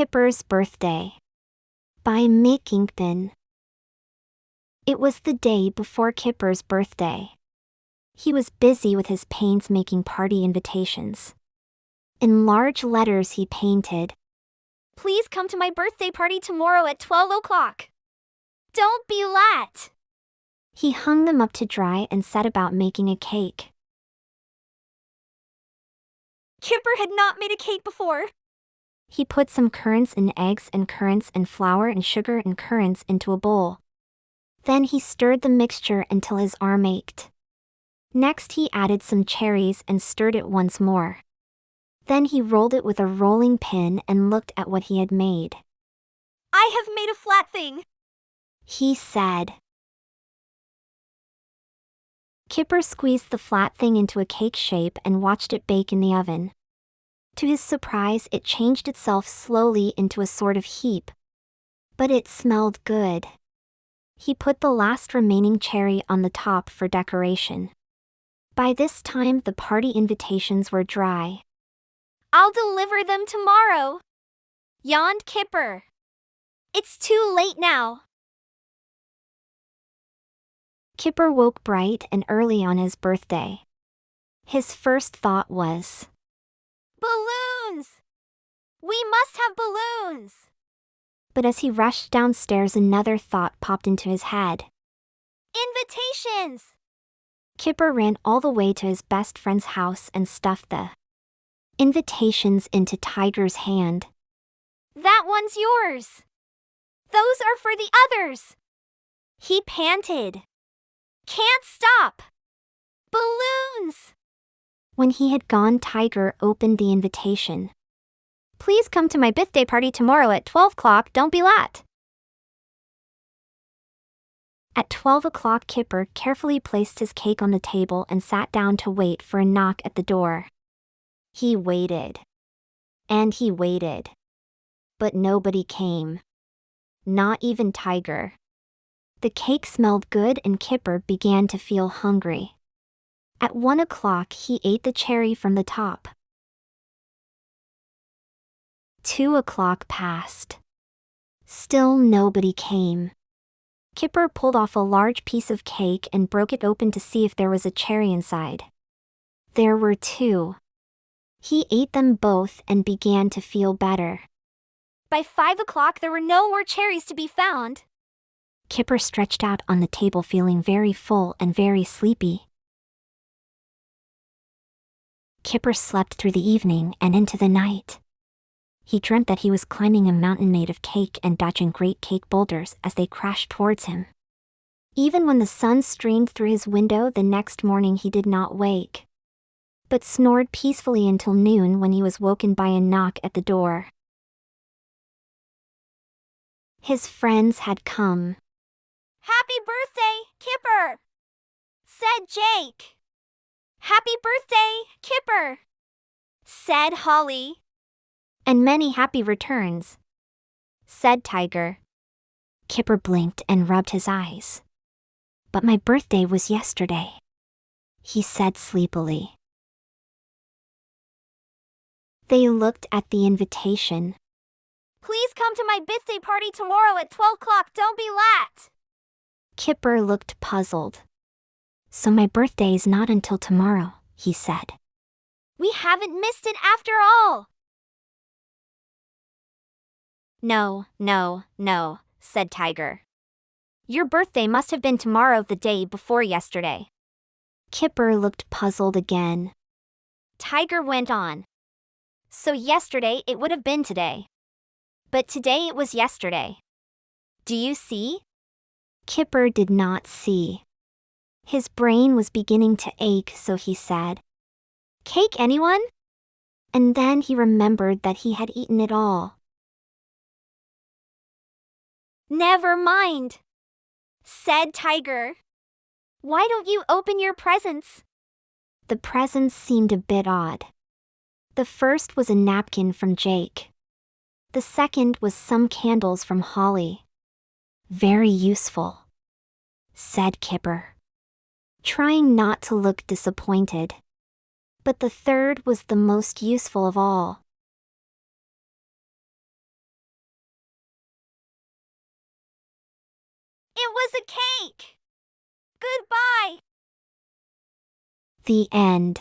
Kipper's Birthday by Mick Inkpen. It was the day before Kipper's birthday. He was busy with his paints-making party invitations. In large letters he painted, "Please come to my birthday party tomorrow at 12 o'clock. Don't be late." He hung them up to dry and set about making a cake. Kipper had not made a cake before. He put some currants and eggs and currants and flour and sugar and currants into a bowl. Then he stirred the mixture until his arm ached. Next he added some cherries and stirred it once more. Then he rolled it with a rolling pin and looked at what he had made. "I have made a flat thing," he said. Kipper squeezed the flat thing into a cake shape and watched it bake in the oven. To his surprise, it changed itself slowly into a sort of heap. But it smelled good. He put the last remaining cherry on the top for decoration. By this time, the party invitations were dry. "I'll deliver them tomorrow," yawned Kipper. "It's too late now." Kipper woke bright and early on his birthday. His first thought was, "Balloons! We must have balloons!" But as he rushed downstairs, another thought popped into his head. "Invitations!" Kipper ran all the way to his best friend's house and stuffed the invitations into Tiger's hand. "That one's yours. Those are for the others," he panted. "Can't stop! Balloons!" When he had gone, Tiger opened the invitation. "Please come to my birthday party tomorrow at 12 o'clock, don't be late." At 12 o'clock, Kipper carefully placed his cake on the table and sat down to wait for a knock at the door. He waited. And he waited. But nobody came. Not even Tiger. The cake smelled good and Kipper began to feel hungry. At 1 o'clock, he ate the cherry from the top. 2 o'clock passed. Still nobody came. Kipper pulled off a large piece of cake and broke it open to see if there was a cherry inside. There were 2. He ate them both and began to feel better. By 5 o'clock, there were no more cherries to be found. Kipper stretched out on the table feeling very full and very sleepy. Kipper slept through the evening and into the night. He dreamt that he was climbing a mountain made of cake and dodging great cake boulders as they crashed towards him. Even when the sun streamed through his window the next morning, he did not wake, but snored peacefully until noon when he was woken by a knock at the door. His friends had come. "Happy birthday, Kipper," said Jake. "Happy birthday, Kipper," said Holly. "And many happy returns," said Tiger. Kipper blinked and rubbed his eyes. "But my birthday was yesterday," he said sleepily. They looked at the invitation. "Please come to my birthday party tomorrow at 12 o'clock, don't be late." Kipper looked puzzled. "So my birthday is not until tomorrow," he said. "We haven't missed it after all." No, said Tiger. "Your birthday must have been tomorrow, the day before yesterday." Kipper looked puzzled again. Tiger went on. "So yesterday it would have been today. But today it was yesterday. Do you see?" Kipper did not see. His brain was beginning to ache, so he said, "Cake, anyone?" And then he remembered that he had eaten it all. "Never mind," said Tiger. "Why don't you open your presents?" The presents seemed a bit odd. The first was a napkin from Jake. The second was some candles from Holly. "Very useful," said Kipper, trying not to look disappointed. But the third was the most useful of all. It was a cake! Goodbye! The end.